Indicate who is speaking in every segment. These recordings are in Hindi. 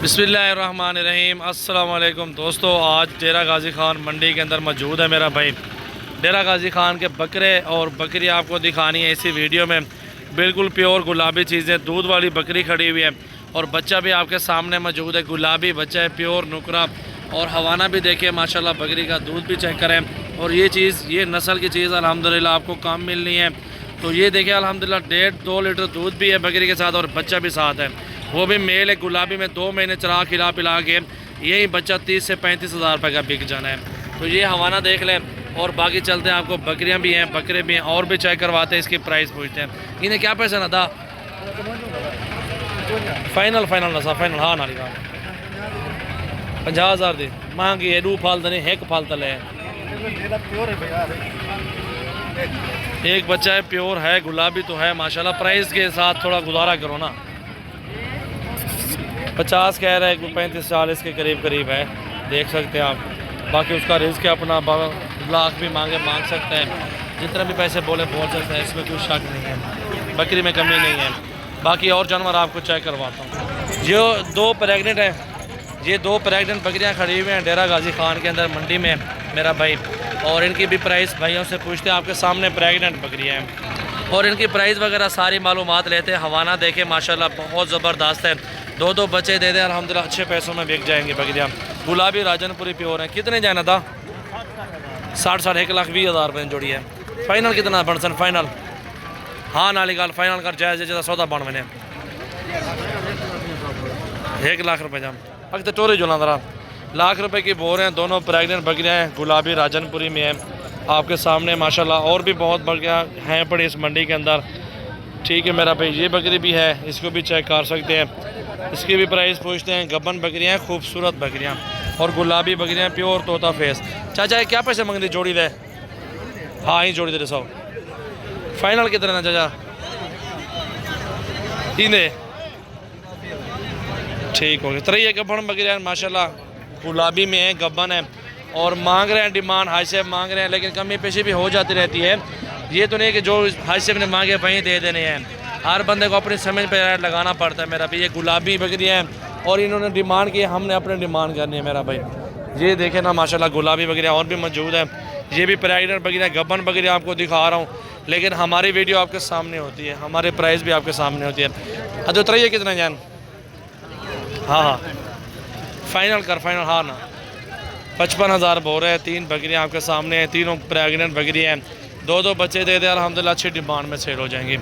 Speaker 1: बिस्मिल्लाहिर्रहमानिर्रहीम। अस्सलाम वालेकुम दोस्तों, आज डेरा गाजी ख़ान मंडी के अंदर मौजूद है मेरा भाई। डेरा गाजी ख़ान के बकरे और बकरी आपको दिखानी है इसी वीडियो में। बिल्कुल प्योर गुलाबी चीज़ें, दूध वाली बकरी खड़ी हुई है और बच्चा भी आपके सामने मौजूद है। गुलाबी बच्चा है, प्योर नुकरा, और हवाना भी देखिए माशाल्लाह। बकरी का दूध भी चेक करें, और ये चीज़, ये नस्ल की चीज़ अल्हम्दुलिल्लाह आपको काम मिलनी है। तो ये देखिए अल्हम्दुलिल्लाह 1.5-2 लीटर दूध भी है बकरी के साथ, और बच्चा भी साथ है, वो भी मेल है। गुलाबी में 2 महीने चरा खिला पिला के यही बच्चा 30 से 35 हज़ार रुपये का बिक जाना है। तो ये हवाना देख लें, और बाकी चलते हैं। आपको बकरियां भी हैं, बकरे भी हैं, और भी चेक करवाते हैं, इसकी प्राइस पूछते हैं। इन्हें क्या पैसा ना था फाइनल नसा फाइनल? हाँ नाली 50,000 दी मांगी है। 2 फालत नहीं, 1 फालत है। एक बच्चा है, प्योर है, गुलाबी तो है माशाल्लाह। प्राइस के साथ थोड़ा गुजारा करो ना। 50 कह रहा है, 35-40 के करीब है, देख सकते हैं आप। बाकी उसका रिस्क है अपना, लाख भी मांग सकते हैं, जितने भी पैसे बोल सकते हैं, इसमें कोई शक नहीं है। बकरी में कमी नहीं है। बाकी और जानवर आपको चेक करवाता हूँ। जो 2 प्रेगनेंट है, ये 2 प्रेगनेंट बकरियाँ खड़ी हुई हैं डेरा गाजी ख़ान के अंदर मंडी में मेरा भाई। और इनकी भी प्राइस भाइयों से पूछते हैं। आपके सामने प्रेगनेंट बकरियाँ हैं, और इनकी प्राइस वगैरह सारी मालूमात लेते हैं। हवाना देखे माशाल्लाह बहुत ज़बरदस्त है। 2 बच्चे दे दें अल्हम्दुलिल्लाह, अच्छे पैसों में बिक जाएंगे बकरियाँ। गुलाबी राजनपुरी प्योर है। कितने जाना था? 60 1 लाख 20 हज़ार रुपये जोड़ी है। फाइनल कितना बन सन? फाइनल हाँ नाली गाल फाइनल कर जायज़ जैसा सौदा बन मैंने 1 लाख रुपये जाम अग तो टोरी जो ना लाख रुपए की बोर हैं। दोनों प्रेगनेंट बकरियाँ हैं, गुलाबी राजनपुरी में है आपके सामने माशाल्लाह। और भी बहुत बकरियाँ हैं पड़ी इस मंडी के अंदर। ठीक है मेरा भाई, ये बकरी भी है, इसको भी चेक कर सकते हैं। इसकी भी प्राइस पूछते हैं। गबन बकरियाँ हैं, खूबसूरत बकरियाँ, और गुलाबी बकरियाँ, प्योर तोता फेस। चाचा क्या पैसे मंग दी जोड़ी दे? हाँ ही जोड़ी दे 100। फाइनल कितने ना चाचा? 3 ठीक हो गया। 3 गबन बकरियाँ माशाल्लाह, गुलाबी में है, गबन है, और मांग रहे हैं, डिमांड हाई से मांग रहे हैं, लेकिन कमी पेशी भी हो जाती रहती है। ये तो नहीं कि जो हाई से ने मांगे वहीं दे देने हैं। हर बंदे को अपनी समझ पर रेट लगाना पड़ता है मेरा भाई। ये गुलाबी बकरियाँ हैं, और इन्होंने डिमांड की, हमने अपने डिमांड करनी है मेरा भाई। ये देखें ना माशाल्लाह, गुलाबी बकरियाँ और भी मौजूद है। ये भी प्रेगनेंट बकरियाँ, गबन बकरियाँ आपको दिखा रहा हूँ, लेकिन हमारी वीडियो आपके सामने होती है, हमारे प्राइस भी आपके सामने होती है। अच्छा उतरिए कितना जान? हाँ फाइनल कर, फाइनल हाँ ना 55 हज़ार बोल रहे हैं। 3 बकरियाँ आपके सामने हैं, तीनों प्रेगनेंट बकरियाँ हैं। 2 बच्चे दे दे अल्हम्दुलिल्लाह, अच्छी डिमांड में सेल हो जाएंगी।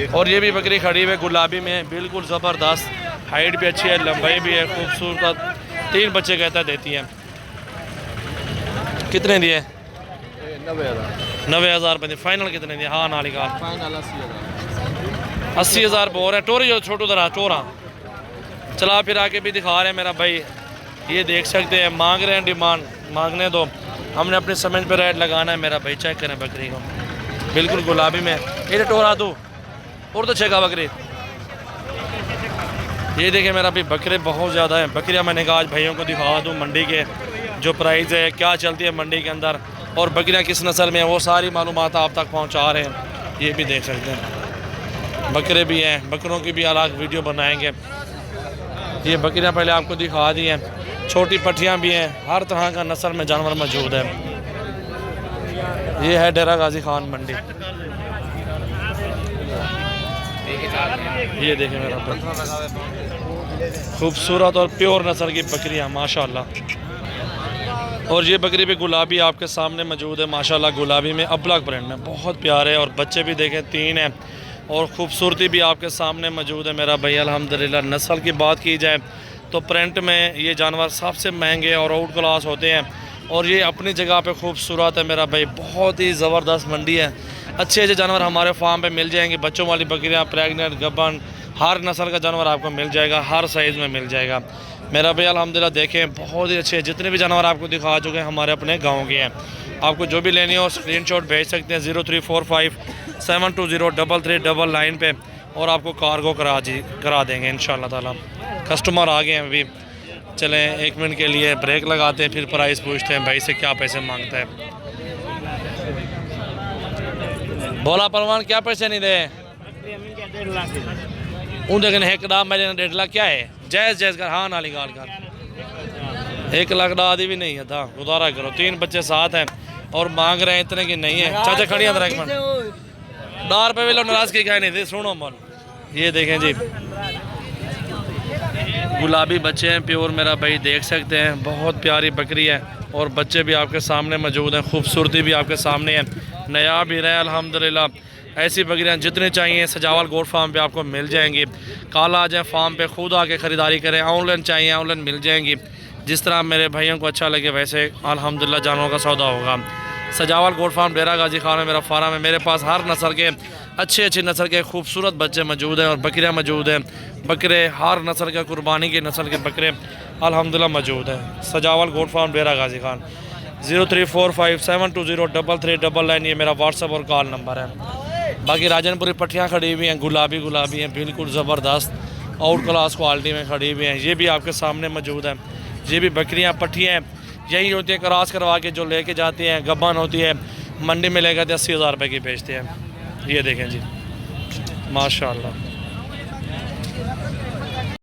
Speaker 1: और ये भी बकरी खड़ी हुई है, गुलाबी में है, बिल्कुल ज़बरदस्त, हाइट भी अच्छी है, लंबाई भी है, खूबसूरत। 3 बच्चे कहता देती हैं। कितने दिए? 90,000 रुपये। फाइनल कितने दिए? हाँ नाली का 80 हज़ार बोल रहे हैं। टोरी जो छोटू तरह टोरा चला फिर आके भी दिखा रहे हैं मेरा भाई। ये देख सकते हैं, मांग रहे हैं, डिमांड मांगने दो, हमने अपनी समझ पे रेट लगाना है मेरा भाई। चेक करें बकरी को, बिल्कुल गुलाबी में। ये टोरा दो और तो छेगा बकरी। ये देखें मेरा भाई, बकरे बहुत ज़्यादा हैं। बकरियाँ मैंने कहा आज भाइयों को दिखा दूँ मंडी के जो प्राइस है, क्या चलती है मंडी के अंदर, और बकरियाँ किस नस्ल में है, वो सारी मालूमात आप तक पहुँचा रहे हैं। ये भी देख सकते हैं, बकरे भी हैं, बकरों की भी अलग वीडियो बनाएँगे। ये बकरियाँ पहले आपको दिखा दी हैं, छोटी पट्टियाँ भी हैं, हर तरह का नस्ल में जानवर मौजूद है। ये है डेरा गाजी ख़ान मंडी। ये देखें मेरा खूबसूरत और प्योर नस्ल की बकरियाँ माशाल्लाह। और ये बकरी भी गुलाबी आपके सामने मौजूद है माशाल्लाह। गुलाबी में अबलग प्रिंट में बहुत प्यारे, और बच्चे भी देखें 3 हैं, और ख़ूबसूरती भी आपके सामने मौजूद है मेरा भाई अल्हम्दुलिल्लाह। नस्ल की बात की जाए तो प्रिंट में ये जानवर सबसे महंगे और आउट क्लास होते हैं, और ये अपनी जगह पे खूबसूरत है मेरा भाई। बहुत ही ज़बरदस्त मंडी है, अच्छे जानवर हमारे फार्म पे मिल जाएंगे। बच्चों वाली बकरियाँ, प्रेगनेंट, गबन, हर नस्ल का जानवर आपको मिल जाएगा, हर साइज़ में मिल जाएगा मेरा भाई अल्हम्दुलिल्लाह। देखें बहुत ही अच्छे, जितने भी जानवर आपको दिखा चुके हैं हमारे अपने गाँव के हैं। आपको जो भी लेनी हो स्क्रीनशॉट भेज सकते हैं 0345720399 पे, और आपको कार्गो करा देंगे इंशाल्लाह ताला। कस्टमर आ गए हैं अभी, चलें 1 मिनट के लिए ब्रेक लगाते हैं, फिर प्राइस पूछते हैं भाई से क्या पैसे मांगता है। बोला परवान क्या पैसे नहीं दे? उन देखें 1 दाम मेरे 1.5 लाख क्या है? जायज़ जायज़ कर, हाँ नाली गाल कर। 1 लाख दादी भी नहीं है था, गुजारा करो। 3 बच्चे साथ हैं और मांग रहे हैं इतने की नहीं है। चाचा खड़ी अंदर एक मिनट, दार पे भी लोग नाराज के कहे नहीं थे, सुनो मन। ये देखें जी गुलाबी बच्चे हैं प्योर, मेरा भाई देख सकते हैं, बहुत प्यारी बकरी है और बच्चे भी आपके सामने मौजूद हैं, खूबसूरती भी आपके सामने है, नया भी रहे अल्हम्दुलिल्लाह। ऐसी बकरियां जितनी चाहिए सजावल गोट फार्म पे आपको मिल जाएंगी। कल आ जाए फार्म पे, खुद आके ख़रीदारी करें। ऑनलाइन चाहिए ऑनलाइन मिल जाएंगी, जिस तरह मेरे भाइयों को अच्छा लगे वैसे अल्हम्दुलिल्लाह जानवरों का सौदा होगा। सजावल गोट फार्म डेरा गाजी खान में मेरा फार्म है। मेरे पास हर नस्ल के अच्छी नस्ल के खूबसूरत बच्चे मौजूद हैं और बकरियां मौजूद हैं। बकरे हर नस्ल के, कुर्बानी की नस्ल के बकरे अल्हम्दुलिल्लाह मौजूद हैं। सजावल गोट फार्म डेरा गाजी खान। 034572033399 ये मेरा व्हाट्सअप और कॉल नंबर है। बाकी राजनपुरी पट्टियाँ खड़ी हुई हैं, गुलाबी हैं, बिल्कुल ज़बरदस्त आउट क्लास क्वालिटी में खड़ी हुई हैं। ये भी आपके सामने मौजूद हैं। ये भी बकरियाँ पट्टियाँ यही होती हैं, क्रॉस करवा के जो लेके जाती हैं, गब्बन होती है, मंडी में लेकर 80,000 रुपये की बेचते हैं। ये देखें जी माशाल्लाह।